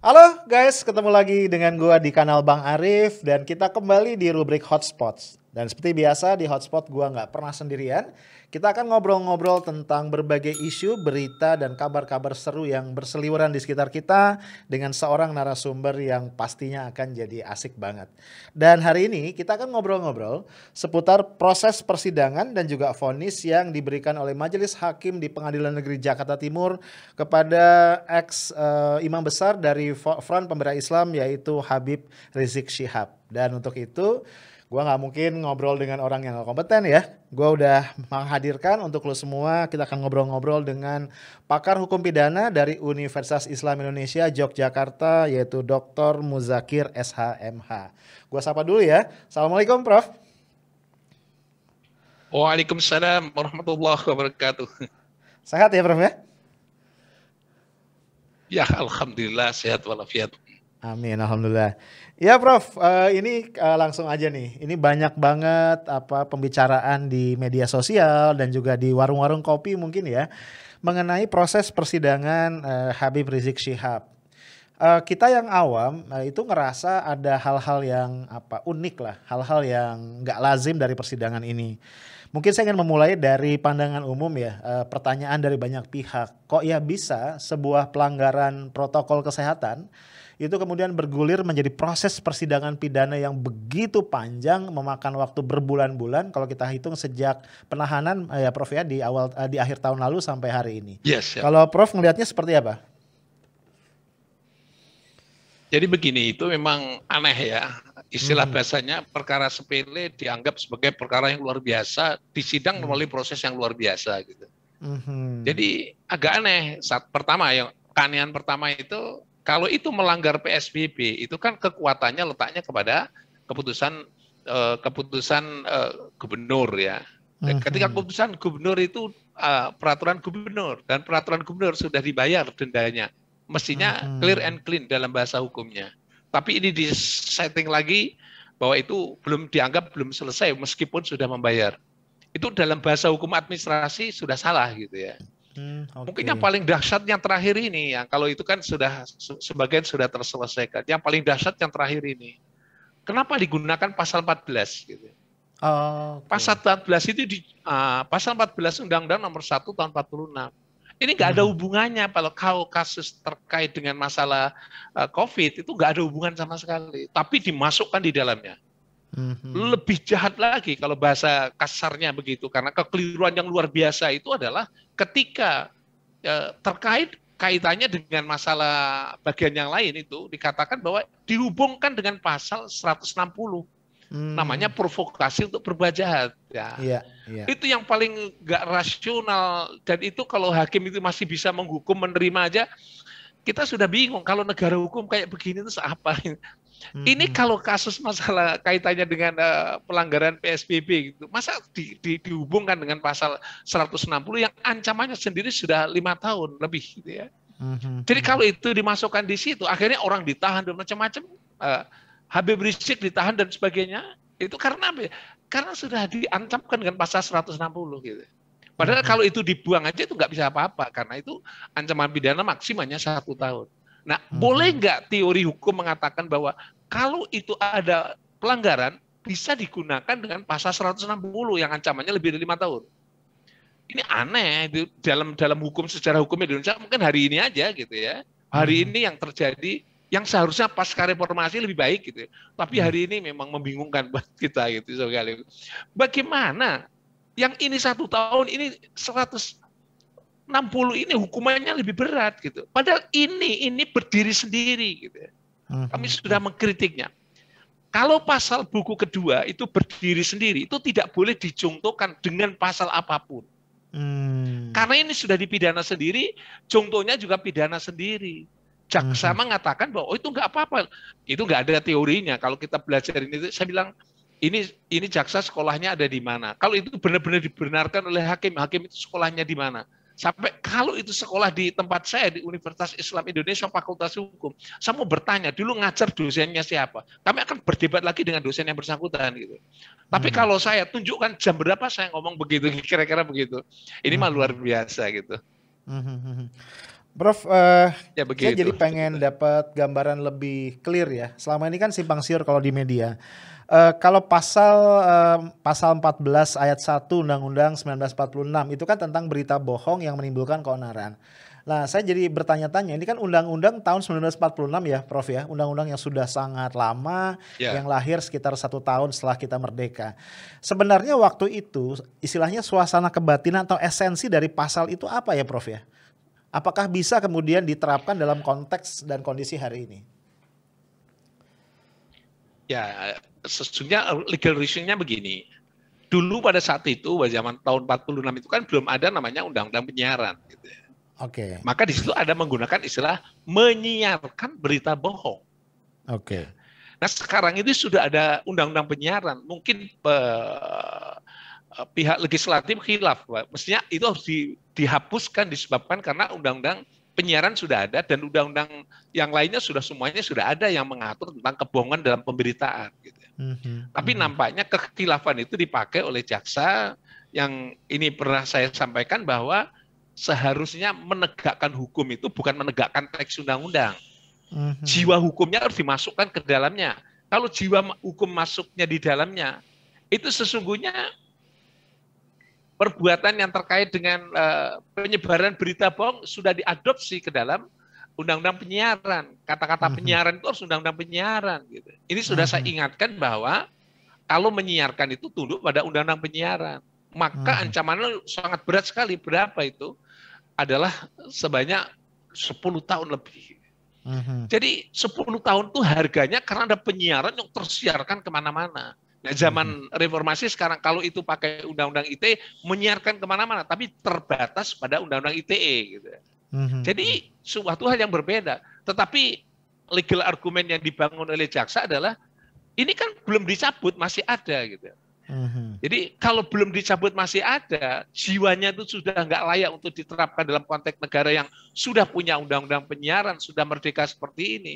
Halo guys, ketemu lagi dengan gua di kanal Bang Arif dan kita kembali di rubrik Hotspots. Dan seperti biasa di Hotspot gua nggak pernah sendirian. Kita akan ngobrol-ngobrol tentang berbagai isu, berita, dan kabar-kabar seru yang berseliweran di sekitar kita dengan seorang narasumber yang pastinya akan jadi asik banget. Dan hari ini kita akan ngobrol-ngobrol seputar proses persidangan dan juga vonis yang diberikan oleh Majelis Hakim di Pengadilan Negeri Jakarta Timur kepada imam besar dari Front Pembela Islam yaitu Habib Rizik Syihab. Dan untuk itu gua nggak mungkin ngobrol dengan orang yang nggak kompeten ya. Gua udah menghadirkan untuk lo semua, kita akan ngobrol-ngobrol dengan pakar hukum pidana dari Universitas Islam Indonesia Yogyakarta yaitu Dr. Muzakir SHMH. Gua sapa dulu ya. Assalamualaikum Prof. Waalaikumsalam warahmatullahi wabarakatuh. Sehat ya Prof ya? Ya, alhamdulillah sehat walafiat. Amin, alhamdulillah. Ya Prof, ini langsung aja nih. Ini banyak banget pembicaraan di media sosial dan juga di warung-warung kopi mungkin ya mengenai proses persidangan Habib Rizik Syihab. Kita yang awam itu ngerasa ada hal-hal yang unik lah, hal-hal yang nggak lazim dari persidangan ini. Mungkin saya ingin memulai dari pandangan umum ya, pertanyaan dari banyak pihak. Kok ya bisa sebuah pelanggaran protokol kesehatan itu kemudian bergulir menjadi proses persidangan pidana yang begitu panjang, memakan waktu berbulan-bulan kalau kita hitung sejak penahanan ya Prof ya di akhir tahun lalu sampai hari ini. Yes, ya. Kalau Prof ngelihatnya seperti apa? Jadi begini, itu memang aneh ya. Istilah bahasanya perkara sepele dianggap sebagai perkara yang luar biasa, disidang melalui proses yang luar biasa gitu. Jadi agak aneh. Pertama yang keanehan pertama itu kalau itu melanggar PSBB itu kan kekuatannya letaknya kepada keputusan gubernur ya. Ketika keputusan gubernur itu peraturan gubernur dan peraturan gubernur sudah dibayar dendanya, mestinya clear and clean dalam bahasa hukumnya. Tapi ini di-setting lagi bahwa itu dianggap belum selesai meskipun sudah membayar. Itu dalam bahasa hukum administrasi sudah salah gitu ya. Mungkin yang paling dahsyat yang terakhir ini ya, kalau itu kan sudah sebagian sudah terselesaikan. Yang paling dahsyat yang terakhir ini, kenapa digunakan pasal 14 gitu? Pasal 14 itu pasal 14 Undang-Undang Nomor 1 Tahun 46. Ini nggak ada hubungannya kalau kasus terkait dengan masalah COVID itu nggak ada hubungan sama sekali, tapi dimasukkan di dalamnya. Lebih jahat lagi kalau bahasa kasarnya begitu, karena kekeliruan yang luar biasa itu adalah ketika terkait kaitannya dengan masalah bagian yang lain itu dikatakan bahwa dihubungkan dengan pasal 160. Namanya provokasi untuk berbuat jahat. Ya. Iya. Itu yang paling nggak rasional, dan itu kalau hakim itu masih bisa menghukum menerima aja, kita sudah bingung kalau negara hukum kayak begini itu apa. Ini kalau kasus masalah kaitannya dengan pelanggaran PSBB gitu, masa dihubungkan dengan pasal 160 yang ancamannya sendiri sudah 5 tahun lebih gitu ya. Jadi kalau itu dimasukkan di situ, akhirnya orang ditahan dan macam-macam, Habib Rizik ditahan dan sebagainya, itu karena apa? Karena sudah diancamkan dengan pasal 160 gitu. Padahal kalau itu dibuang aja itu nggak bisa apa-apa, karena itu ancaman pidana maksimumnya 1 tahun. Nah, boleh nggak teori hukum mengatakan bahwa kalau itu ada pelanggaran bisa digunakan dengan pasal 160 yang ancamannya lebih dari 5 tahun? Ini aneh dalam hukum, secara hukum Indonesia mungkin hari ini aja gitu ya. Hari ini yang terjadi yang seharusnya pasca reformasi lebih baik gitu. Tapi hari ini memang membingungkan buat kita gitu sekali. Bagaimana yang ini 1 tahun, ini 160 ini hukumannya lebih berat gitu. Padahal ini berdiri sendiri gitu. Kami sudah mengkritiknya. Kalau pasal buku kedua itu berdiri sendiri, itu tidak boleh dijungtokan dengan pasal apapun. Karena ini sudah dipidana sendiri, jungtonya juga pidana sendiri. Jaksa mengatakan bahwa itu nggak apa-apa. Itu nggak ada teorinya. Kalau kita belajar ini, saya bilang ini jaksa sekolahnya ada di mana. Kalau itu benar-benar dibenarkan oleh hakim itu sekolahnya di mana. Sampai kalau itu sekolah di tempat saya di Universitas Islam Indonesia Fakultas Hukum, saya mau bertanya dulu ngajar dosennya siapa. Kami akan berdebat lagi dengan dosen yang bersangkutan gitu. Tapi kalau saya tunjukkan jam berapa saya ngomong begitu, kira-kira begitu. Ini mah luar biasa gitu. Prof, Ya saya begitu. jadi pengen dapat gambaran lebih clear ya. Selama ini kan simpang siur kalau di media. Kalau pasal 14 ayat 1 Undang-Undang 1946 itu kan tentang berita bohong yang menimbulkan keonaran. Nah, saya jadi bertanya-tanya, ini kan undang-undang tahun 1946 ya, Prof ya, undang-undang yang sudah sangat lama, yang Ya. lahir sekitar 1 tahun setelah kita merdeka. Sebenarnya waktu itu, istilahnya suasana kebatinan atau esensi dari pasal itu apa ya, Prof ya? Apakah bisa kemudian diterapkan dalam konteks dan kondisi hari ini? Ya, sesungguhnya legal reason-nya begini. Dulu pada saat itu, pada zaman tahun 46 itu kan belum ada namanya undang-undang penyiaran. Gitu ya. Oke. Maka di situ ada menggunakan istilah menyiarkan berita bohong. Oke. Ya. Nah sekarang ini sudah ada undang-undang penyiaran. Mungkin pihak legislatif khilaf. Mestinya itu harus dihapuskan disebabkan karena undang-undang penyiaran sudah ada dan undang-undang yang lainnya semuanya sudah ada yang mengatur tentang kebohongan dalam pemberitaan. Gitu. Tapi nampaknya kekhilafan itu dipakai oleh jaksa yang ini pernah saya sampaikan bahwa seharusnya menegakkan hukum itu bukan menegakkan teks undang-undang. Jiwa hukumnya harus dimasukkan ke dalamnya. Kalau jiwa hukum masuknya di dalamnya, itu sesungguhnya perbuatan yang terkait dengan penyebaran berita bohong sudah diadopsi ke dalam undang-undang penyiaran. Kata-kata penyiaran itu harus undang-undang penyiaran. Gitu. Ini sudah saya ingatkan bahwa kalau menyiarkan itu tunduk pada undang-undang penyiaran. Maka ancamannya sangat berat sekali. Berapa itu? Adalah sebanyak 10 tahun lebih. Jadi 10 tahun itu harganya karena ada penyiaran yang tersiarkan kemana-mana. Nah, zaman reformasi sekarang kalau itu pakai undang-undang ITE menyiarkan kemana-mana, tapi terbatas pada undang-undang ITE. Gitu. Jadi suatu hal yang berbeda. Tetapi legal argument yang dibangun oleh jaksa adalah ini kan belum dicabut masih ada gitu. Jadi kalau belum dicabut masih ada, jiwanya itu sudah nggak layak untuk diterapkan dalam konteks negara yang sudah punya undang-undang penyiaran, sudah merdeka seperti ini.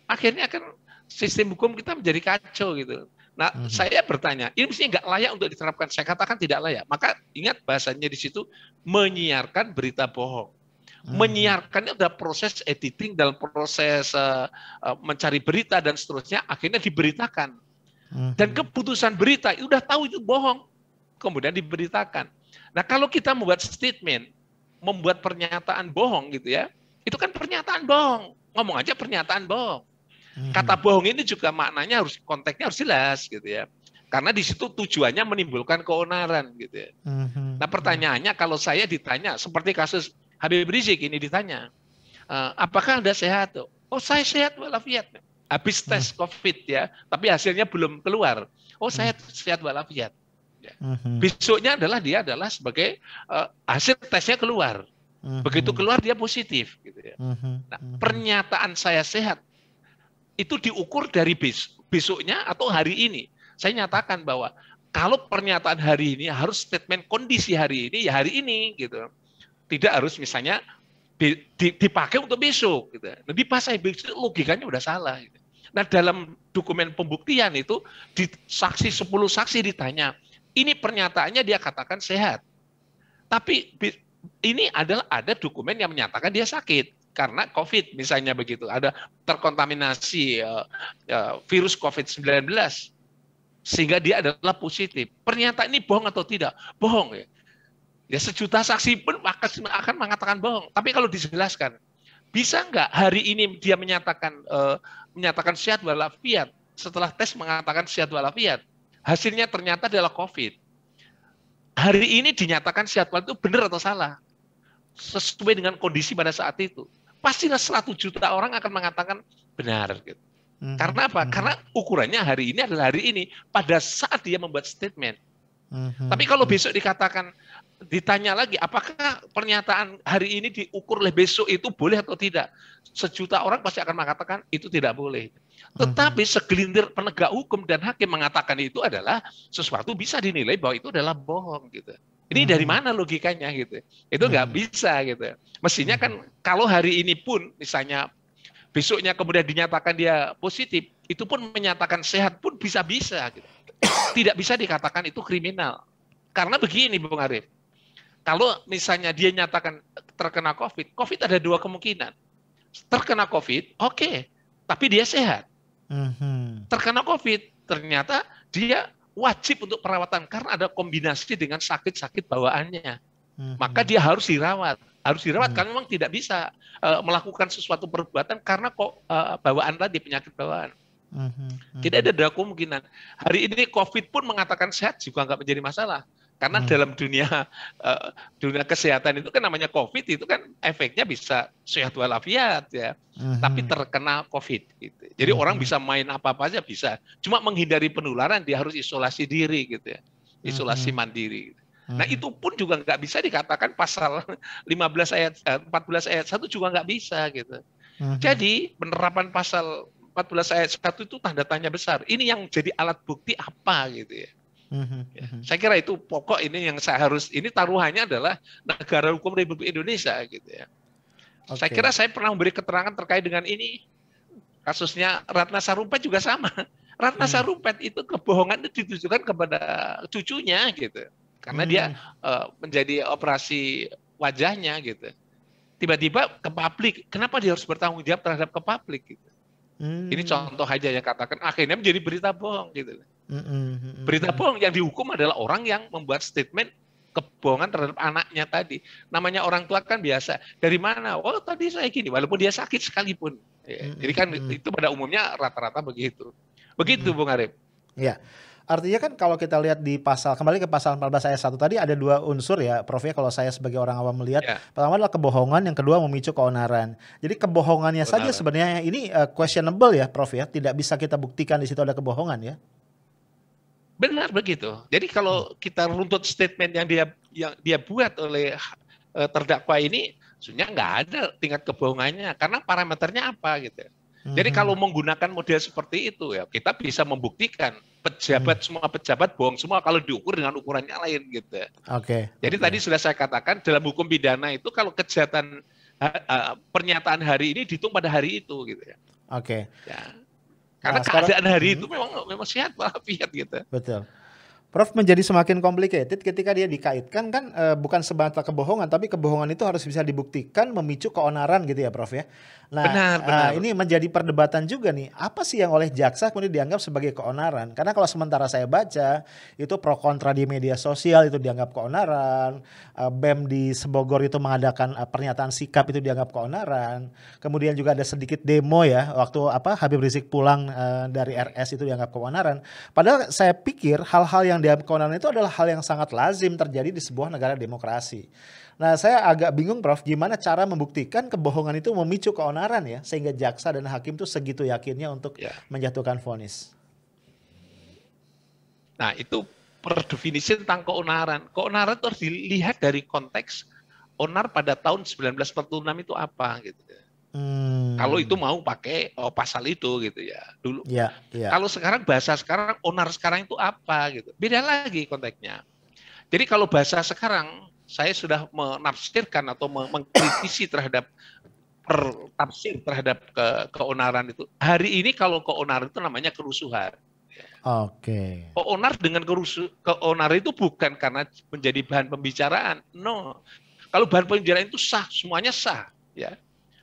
Akhirnya kan sistem hukum kita menjadi kacau gitu. Nah, saya bertanya, ini mestinya nggak layak untuk diterapkan. Saya katakan tidak layak. Maka ingat bahasanya di situ menyiarkan berita bohong. Menyiarkannya ada proses editing, dalam proses mencari berita dan seterusnya, akhirnya diberitakan. Dan keputusan berita udah tahu itu bohong, kemudian diberitakan. Nah kalau kita membuat statement, membuat pernyataan bohong gitu ya, itu kan pernyataan bohong. Ngomong aja pernyataan bohong. Kata bohong ini juga maknanya harus konteksnya harus jelas gitu ya. Karena di situ tujuannya menimbulkan keonaran gitu ya. Nah pertanyaannya kalau saya ditanya seperti kasus Habib Rizik ini ditanya, apakah Anda sehat? Oh saya sehat walafiat. Habis tes COVID ya, tapi hasilnya belum keluar. Oh saya sehat walafiat. Ya. Besoknya dia adalah sebagai hasil tesnya keluar. Begitu keluar dia positif. Gitu ya. Nah, pernyataan saya sehat itu diukur dari besoknya atau hari ini. Saya nyatakan bahwa kalau pernyataan hari ini harus statement kondisi hari ini ya hari ini gitu. Tidak harus misalnya dipakai untuk besok. Gitu. Nah, dipakai besok logikanya udah salah. Gitu. Nah dalam dokumen pembuktian itu di 10 saksi ditanya, ini pernyataannya dia katakan sehat. Tapi ini ada dokumen yang menyatakan dia sakit karena COVID misalnya begitu, ada terkontaminasi virus COVID-19 sehingga dia adalah positif. Pernyataan ini bohong atau tidak? Bohong ya. Ya sejuta saksi pun akan mengatakan bohong. Tapi kalau dijelaskan, bisa nggak hari ini dia menyatakan sehat walafiat, setelah tes mengatakan sehat walafiat, hasilnya ternyata adalah COVID. Hari ini dinyatakan sehat walafiat itu benar atau salah? Sesuai dengan kondisi pada saat itu. Pastilah 100 juta orang akan mengatakan benar. Gitu. Karena apa? Karena ukurannya hari ini adalah hari ini, pada saat dia membuat statement. Tapi kalau besok ditanya lagi, apakah pernyataan hari ini diukur oleh besok itu boleh atau tidak? Sejuta orang pasti akan mengatakan itu tidak boleh. Tetapi segelintir penegak hukum dan hakim mengatakan itu adalah sesuatu bisa dinilai bahwa itu adalah bohong gitu. Ini dari mana logikanya gitu? Itu nggak bisa gitu. Mestinya kan kalau hari ini pun misalnya besoknya kemudian dinyatakan dia positif, itu pun menyatakan sehat pun bisa-bisa gitu. Tidak bisa dikatakan itu kriminal. Karena begini Bung Arif, Kalau misalnya dia nyatakan terkena COVID, COVID ada dua kemungkinan. Terkena COVID, oke, tapi dia sehat. Terkena COVID, ternyata dia wajib untuk perawatan karena ada kombinasi dengan sakit-sakit bawaannya. Maka dia harus dirawat. Harus dirawat karena memang tidak bisa melakukan sesuatu perbuatan karena bawaan tadi, penyakit bawaan. Tidak ada dua kemungkinan. Hari ini COVID pun mengatakan sehat juga nggak menjadi masalah. Karena dalam dunia kesehatan itu kan namanya COVID itu kan efeknya bisa sehat walafiat ya. Tapi terkena COVID gitu. Jadi orang bisa main apa-apa aja bisa. Cuma menghindari penularan dia harus isolasi diri gitu ya. Isolasi mandiri. Nah itu pun juga nggak bisa dikatakan pasal 14 ayat 1 juga nggak bisa gitu. Jadi penerapan pasal 14 ayat 1 itu tanda tanya besar. Ini yang jadi alat bukti apa gitu ya. Saya kira itu pokok ini yang ini taruhannya adalah negara hukum Republik Indonesia gitu ya. Saya kira saya pernah memberi keterangan terkait dengan ini. Kasusnya Ratna Sarumpait juga sama. Ratna Sarumpait itu kebohongan itu ditujukan kepada cucunya gitu. Karena dia menjadi operasi wajahnya gitu. Tiba-tiba ke publik, kenapa dia harus bertanggung jawab terhadap ke publik gitu. Ini contoh aja yang katakan akhirnya menjadi berita bohong gitu. Berita bohong yang dihukum adalah orang yang membuat statement kebohongan terhadap anaknya tadi. Namanya orang tua kan biasa. Dari mana? Oh tadi saya gini, walaupun dia sakit sekalipun. Jadi kan itu pada umumnya rata-rata begitu. Begitu Bung Arif. Ya. Artinya kan kalau kita lihat di kembali ke pasal 14 ayat 1 tadi ada dua unsur ya Prof ya, kalau saya sebagai orang awam melihat. Pertama adalah kebohongan, yang kedua memicu keonaran. Jadi kebohongannya saja sebenarnya ini questionable ya Prof ya, tidak bisa kita buktikan di situ ada kebohongan ya. Benar begitu. Jadi kalau kita runtut statement yang dia buat oleh terdakwa ini, sebenarnya nggak ada tingkat kebohongannya karena parameternya apa gitu. Jadi kalau menggunakan model seperti itu ya kita bisa membuktikan semua pejabat bohong semua kalau diukur dengan ukurannya lain gitu. Jadi tadi sudah saya katakan dalam hukum pidana itu kalau kejahatan pernyataan hari ini dihitung pada hari itu gitu ya. Ya. Karena keadaan hari itu memang sehat walafiat gitu. Betul. Prof, menjadi semakin complicated ketika dia dikaitkan kan bukan semata kebohongan, tapi kebohongan itu harus bisa dibuktikan memicu keonaran gitu ya Prof ya. Nah benar. Ini menjadi perdebatan juga nih, apa sih yang oleh jaksa kemudian dianggap sebagai keonaran? Karena kalau sementara saya baca itu pro kontra di media sosial itu dianggap keonaran, BEM di Sebogor itu mengadakan pernyataan sikap itu dianggap keonaran, kemudian juga ada sedikit demo ya waktu Habib Rizik pulang dari RS itu dianggap keonaran. Padahal saya pikir hal-hal yang dianggap keonaran itu adalah hal yang sangat lazim terjadi di sebuah negara demokrasi. Nah saya agak bingung Prof, gimana cara membuktikan kebohongan itu memicu keonaran ya, sehingga jaksa dan hakim tuh segitu yakinnya untuk menjatuhkan vonis. Nah itu per definisi tentang keonaran. Keonaran itu harus dilihat dari konteks onar pada tahun 1946 itu apa gitu. Kalau itu mau pakai pasal itu gitu ya dulu. Kalau sekarang bahasa sekarang onar sekarang itu apa gitu. Beda lagi konteksnya. Jadi kalau bahasa sekarang saya sudah menafsirkan atau mengkritisi terhadap tafsir terhadap keonaran itu. Hari ini kalau keonaran itu namanya kerusuhan. Keonar dengan keonaran itu bukan karena menjadi bahan pembicaraan. No. Kalau bahan pembicaraan itu sah, semuanya sah ya.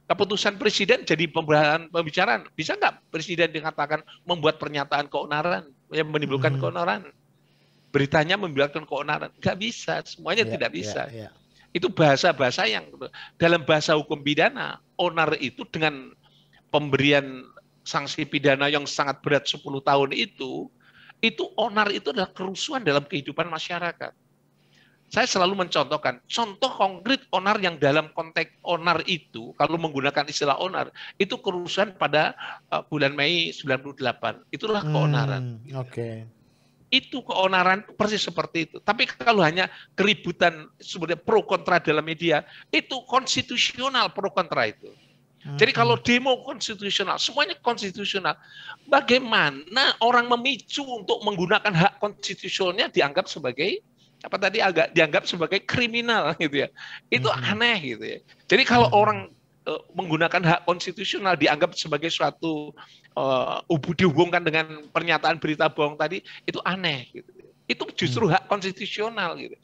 Keputusan presiden jadi bahan pembicaraan. Bisa nggak presiden dikatakan membuat pernyataan keonaran yang menimbulkan keonaran? Beritanya membiarkan keonaran. Nggak bisa, semuanya tidak bisa. Itu bahasa-bahasa yang dalam bahasa hukum pidana, onar itu dengan pemberian sanksi pidana yang sangat berat 10 tahun itu onar itu adalah kerusuhan dalam kehidupan masyarakat. Saya selalu mencontohkan, contoh konkret onar yang dalam konteks onar itu, kalau menggunakan istilah onar, itu kerusuhan pada bulan Mei 98. Itulah keonaran. Itu keonaran persis seperti itu. Tapi kalau hanya keributan sebenarnya pro kontra dalam media, itu konstitusional pro kontra itu. Jadi kalau demo konstitusional, semuanya konstitusional. Bagaimana orang memicu untuk menggunakan hak konstitusionalnya dianggap sebagai dianggap sebagai kriminal gitu ya. Itu aneh gitu ya. Jadi kalau orang menggunakan hak konstitusional dianggap sebagai suatu dihubungkan dengan pernyataan berita bohong tadi, itu aneh gitu. Itu justru hak konstitusional gitu.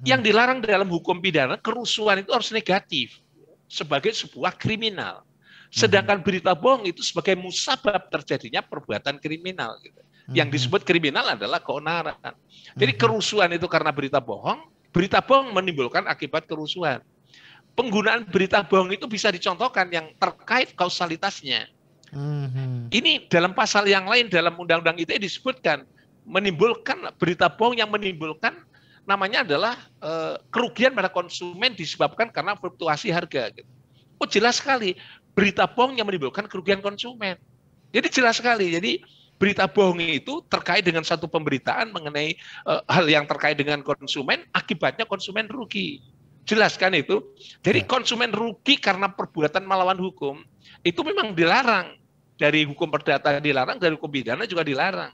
Yang dilarang dalam hukum pidana, kerusuhan itu harus negatif sebagai sebuah kriminal. Sedangkan berita bohong itu sebagai musabab terjadinya perbuatan kriminal. Gitu. Yang disebut kriminal adalah keonaran. Jadi kerusuhan itu karena berita bohong menimbulkan akibat kerusuhan. Penggunaan berita bohong itu bisa dicontohkan yang terkait kausalitasnya. Ini dalam pasal yang lain dalam Undang-Undang ITE disebutkan menimbulkan berita bohong yang menimbulkan namanya adalah kerugian pada konsumen disebabkan karena fluktuasi harga. Gitu. Oh jelas sekali berita bohong yang menimbulkan kerugian konsumen. Jadi jelas sekali. Jadi berita bohong itu terkait dengan satu pemberitaan mengenai hal yang terkait dengan konsumen, akibatnya konsumen rugi. Jelas kan itu. Jadi konsumen rugi karena perbuatan melawan hukum itu memang dilarang. Dari hukum perdata dilarang, dari hukum pidana juga dilarang.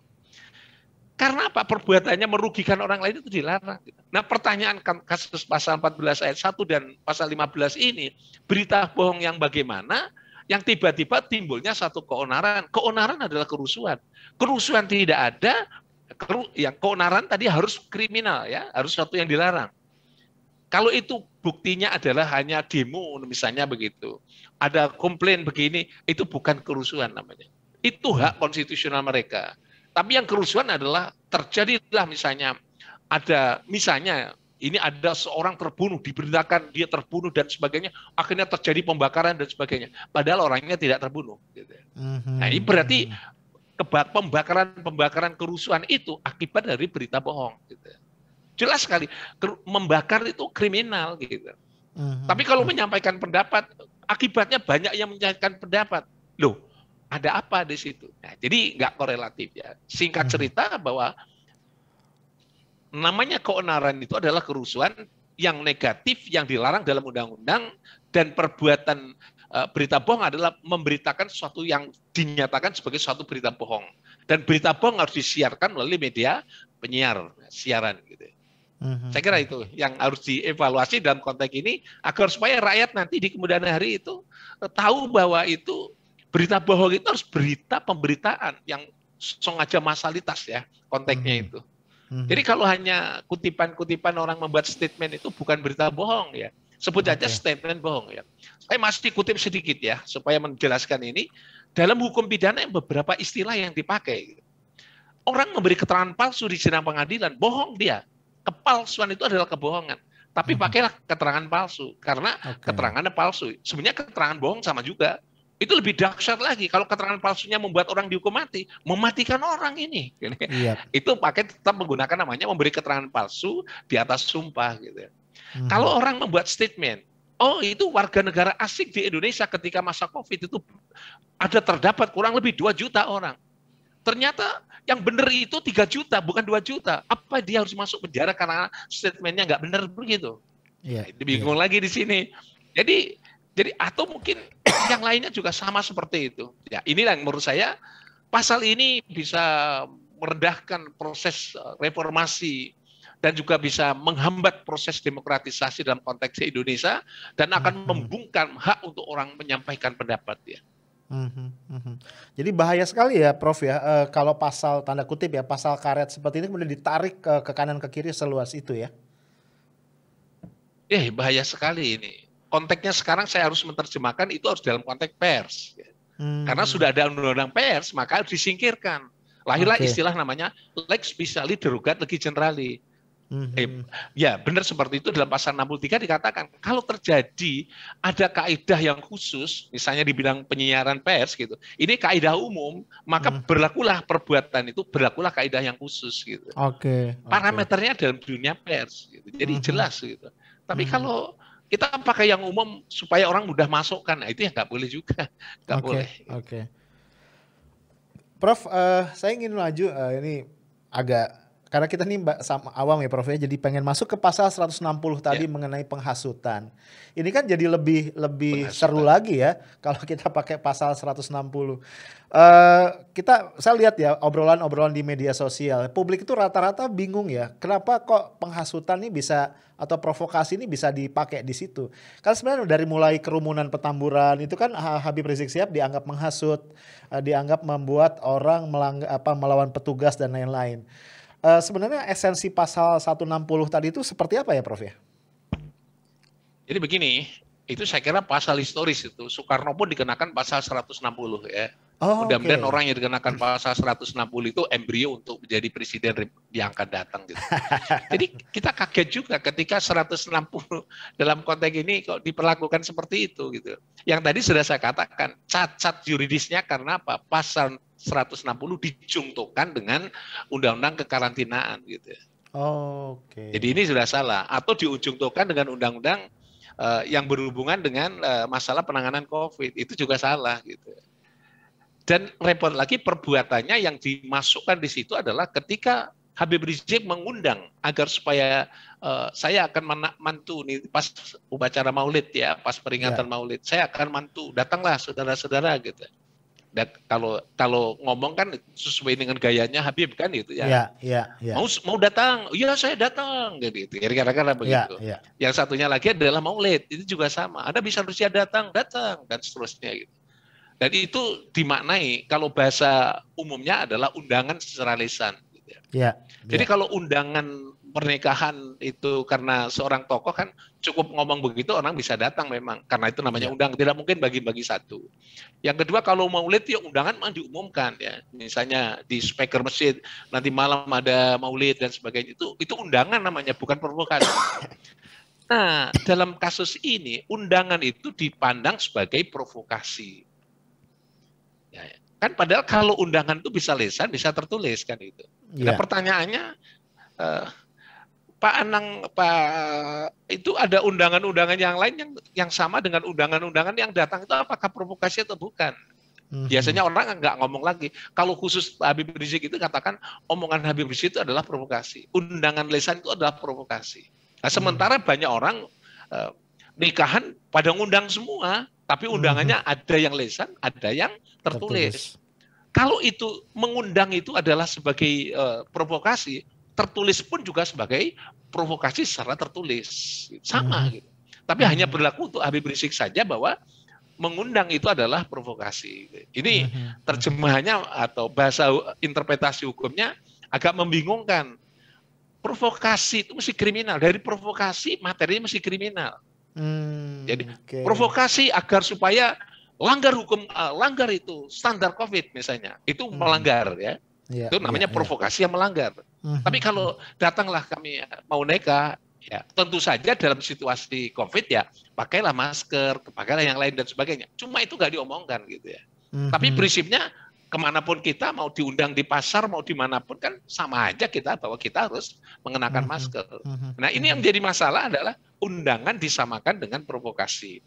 Karena apa? Perbuatannya merugikan orang lain itu dilarang. Nah pertanyaan kasus pasal 14 ayat 1 dan pasal 15 ini, berita bohong yang bagaimana, yang tiba-tiba timbulnya satu keonaran. Keonaran adalah kerusuhan. Kerusuhan tidak ada, yang keonaran tadi harus kriminal, ya, harus satu yang dilarang. Kalau itu buktinya adalah hanya demo, misalnya begitu, ada komplain begini, itu bukan kerusuhan namanya. Itu hak konstitusional mereka. Tapi yang kerusuhan adalah terjadilah misalnya ini ada seorang terbunuh, diberitakan dia terbunuh dan sebagainya, akhirnya terjadi pembakaran dan sebagainya. Padahal orangnya tidak terbunuh. Gitu. Nah ini berarti pembakaran kerusuhan itu akibat dari berita bohong. Gitu. Jelas sekali, membakar itu kriminal gitu. Tapi kalau menyampaikan pendapat, akibatnya banyak yang menyampaikan pendapat. Loh, ada apa di situ? Nah, jadi nggak korelatif ya. Singkat cerita bahwa namanya keonaran itu adalah kerusuhan yang negatif yang dilarang dalam undang-undang, dan perbuatan berita bohong adalah memberitakan sesuatu yang dinyatakan sebagai suatu berita bohong. Dan berita bohong harus disiarkan melalui media penyiar, siaran gitu. Saya kira itu yang harus dievaluasi dalam konteks ini agar supaya rakyat nanti di kemudian hari itu tahu bahwa itu berita bohong itu harus berita pemberitaan yang sengaja massalitas ya konteksnya itu. Jadi kalau hanya kutipan-kutipan orang membuat statement itu bukan berita bohong ya. Sebut aja statement bohong ya. Saya masih kutip sedikit ya supaya menjelaskan ini. Dalam hukum pidana beberapa istilah yang dipakai. Orang memberi keterangan palsu di sidang pengadilan, bohong dia. Kepalsuan itu adalah kebohongan. Tapi pakailah keterangan palsu. Karena keterangannya palsu. Sebenarnya keterangan bohong sama juga. Itu lebih dahsyat lagi. Kalau keterangan palsunya membuat orang dihukum mati, mematikan orang ini. Itu pakai tetap menggunakan namanya memberi keterangan palsu di atas sumpah. Gitu. Kalau orang membuat statement, oh itu warga negara asing di Indonesia ketika masa COVID itu terdapat kurang lebih 2 juta orang. Ternyata yang benar itu 3 juta, bukan 2 juta. Apa dia harus masuk penjara karena statementnya nggak benar begitu? Bingung lagi di sini. Jadi atau mungkin yang lainnya juga sama seperti itu. Ya, inilah yang menurut saya pasal ini bisa merendahkan proses reformasi dan juga bisa menghambat proses demokratisasi dalam konteks Indonesia dan akan membungkam hak untuk orang menyampaikan pendapat ya. Jadi bahaya sekali ya Prof ya, kalau pasal tanda kutip ya, pasal karet seperti ini kemudian ditarik ke kanan ke kiri seluas itu ya. Bahaya sekali ini. Konteksnya sekarang saya harus menerjemahkan itu harus dalam konteks pers. Karena sudah ada undang-undang pers, maka harus disingkirkan. Lahirlah istilah namanya lex speciali derogat legi generali. Ya benar seperti itu. Dalam pasal 63 dikatakan kalau terjadi ada kaidah yang khusus, misalnya di bidang penyiaran pers gitu, ini kaidah umum, maka berlakulah perbuatan itu, berlakulah kaidah yang khusus gitu. Parameternya dalam dunia pers gitu. Jadi jelas gitu. Tapi kalau kita pakai yang umum supaya orang mudah masukkan, nah itu ya nggak boleh juga, nggak boleh. Prof, saya ingin maju ini agak, karena kita nih sama awam ya Prof ya, jadi pengen masuk ke pasal 160 tadi mengenai penghasutan. Ini kan jadi lebih seru lagi ya kalau kita pakai pasal 160. Saya lihat ya obrolan di media sosial, publik itu rata-rata bingung ya, kenapa kok penghasutan ini bisa atau provokasi ini bisa dipakai di situ. Kan sebenarnya dari mulai kerumunan Petamburan itu kan Habib Rizik Syihab dianggap menghasut, dianggap membuat orang melawan petugas dan lain-lain. sebenarnya esensi pasal 160 tadi itu seperti apa ya, Prof ya? Jadi begini, itu saya kira pasal historis itu. Soekarno pun dikenakan pasal 160 ya. Oh, Mudah-mudahan oke. orang yang dikenakan pasal 160 itu embrio untuk menjadi presiden yang akan datang gitu. Jadi kita kaget juga ketika 160 dalam konteks ini kok diperlakukan seperti itu gitu. Yang tadi sudah saya katakan, cacat yuridisnya karena apa? Pasal 160 dijungtokan dengan undang-undang kekarantinaan gitu. Oke. Jadi ini sudah salah atau diujungtokan dengan undang-undang yang berhubungan dengan masalah penanganan COVID, itu juga salah gitu. Dan repot lagi perbuatannya yang dimasukkan di situ adalah ketika Habib Rizik mengundang agar supaya saya akan mantu nih pas upacara Maulid ya, pas peringatan Maulid, saya akan mantu, datanglah saudara-saudara gitu. Dan kalau ngomong kan sesuai dengan gayanya Habib kan gitu ya. Mau datang, iya saya datang gitu. Kira-kira begitu. Yang satunya lagi adalah Maulid, itu juga sama. Anda bisa Rusia datang dan seterusnya gitu. Dan itu dimaknai kalau bahasa umumnya adalah undangan secara lisan. Gitu ya. Jadi kalau undangan pernikahan itu karena seorang tokoh kan cukup ngomong begitu orang bisa datang memang karena itu namanya undangan, tidak mungkin bagi-bagi satu. Yang kedua kalau maulid ya undangan memang diumumkan ya, misalnya di speaker masjid nanti malam ada maulid dan sebagainya, itu undangan namanya, bukan provokasi. Nah dalam kasus ini undangan itu dipandang sebagai provokasi. Ya, kan padahal kalau undangan itu bisa lisan, bisa tertulis kan itu. Nah pertanyaannya, Pak Anang, itu ada undangan-undangan yang lain yang sama dengan undangan-undangan yang datang itu apakah provokasi atau bukan? Biasanya orang nggak ngomong lagi. Kalau khusus Habib Rizik itu katakan omongan Habib Rizik itu adalah provokasi. Undangan lisan itu adalah provokasi. Nah, sementara banyak orang nikahan pada ngundang semua, tapi undangannya ada yang lisan, ada yang tertulis. Kalau itu mengundang itu adalah sebagai provokasi, tertulis pun juga sebagai provokasi secara tertulis, sama gitu. Tapi hanya berlaku untuk Habib Rizik saja bahwa mengundang itu adalah provokasi. Ini terjemahannya atau bahasa interpretasi hukumnya agak membingungkan. Provokasi itu mesti kriminal, dari provokasi materinya mesti kriminal. Jadi provokasi agar supaya langgar hukum, langgar itu standar COVID misalnya, itu melanggar ya. Itu namanya provokasi yang melanggar. Tapi kalau datanglah kami mau nikah, ya tentu saja dalam situasi COVID ya pakailah masker, pakailah yang lain dan sebagainya. Cuma itu nggak diomongkan gitu ya. Tapi prinsipnya kemanapun kita, mau diundang di pasar, mau dimanapun kan sama aja kita bahwa kita harus mengenakan masker. Nah ini yang menjadi masalah adalah undangan disamakan dengan provokasi.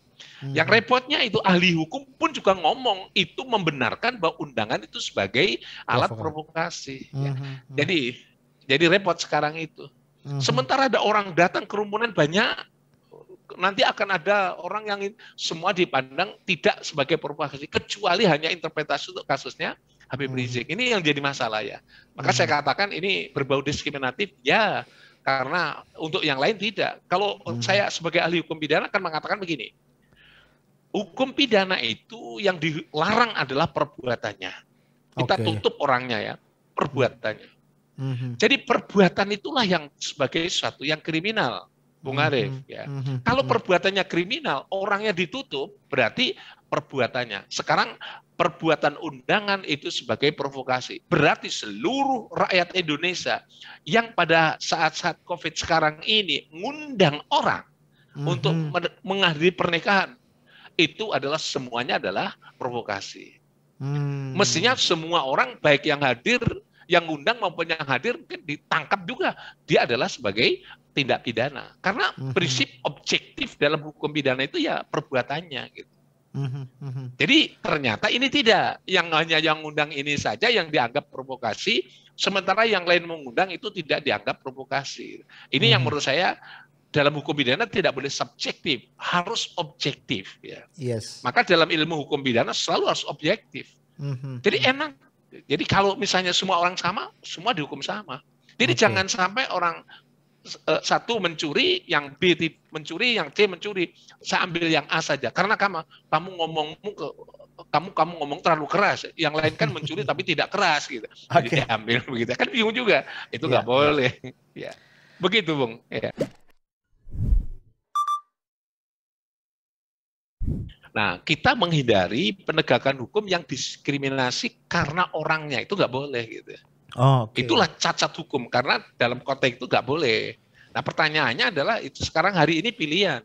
Yang repotnya itu ahli hukum pun juga ngomong itu membenarkan bahwa undangan itu sebagai alat provokasi. Jadi repot sekarang itu. Sementara ada orang datang kerumunan banyak, nanti akan ada orang yang semua dipandang tidak sebagai provokasi, kecuali hanya interpretasi untuk kasusnya Habib Rizik. Ini yang jadi masalah ya. Maka saya katakan ini berbau diskriminatif ya, karena untuk yang lain tidak. Kalau saya sebagai ahli hukum pidana akan mengatakan begini, hukum pidana itu yang dilarang adalah perbuatannya. Kita tutup orangnya ya, perbuatannya. Jadi perbuatan itulah yang sebagai sesuatu yang kriminal, Bung Arief. Ya. Kalau perbuatannya kriminal, orangnya ditutup, berarti perbuatannya. Sekarang perbuatan undangan itu sebagai provokasi. Berarti seluruh rakyat Indonesia yang pada saat-saat COVID sekarang ini ngundang orang untuk menghadiri pernikahan, itu adalah semuanya adalah provokasi. Mestinya semua orang baik yang hadir, yang ngundang maupun yang hadir mungkin ditangkap juga. Dia adalah sebagai tindak pidana. Karena prinsip objektif dalam hukum pidana itu ya perbuatannya gitu. Jadi ternyata ini tidak. Yang hanya yang ngundang ini saja yang dianggap provokasi, sementara yang lain mengundang itu tidak dianggap provokasi. Ini yang menurut saya dalam hukum pidana tidak boleh subjektif, harus objektif ya. Maka dalam ilmu hukum pidana selalu harus objektif. Jadi enak. Jadi kalau misalnya semua orang sama, semua dihukum sama. Jadi jangan sampai orang satu mencuri, yang B mencuri, yang C mencuri, saya ambil yang A saja. Karena kamu ngomongmu kamu ngomong terlalu keras, yang lain kan mencuri tapi tidak keras gitu. Jadi diambil begitu. Kan bingung juga. Itu nggak boleh. Ya. Begitu, Bung. Ya. Nah, kita menghindari penegakan hukum yang diskriminasi karena orangnya, itu nggak boleh gitu. Itulah cacat hukum, karena dalam konteks itu nggak boleh. Nah, pertanyaannya adalah itu sekarang hari ini pilihan.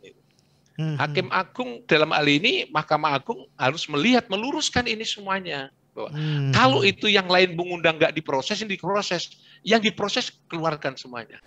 Hakim Agung dalam hal ini, Mahkamah Agung harus melihat, meluruskan ini semuanya. Kalau itu yang lain mengundang nggak diproses, yang diproses keluarkan semuanya.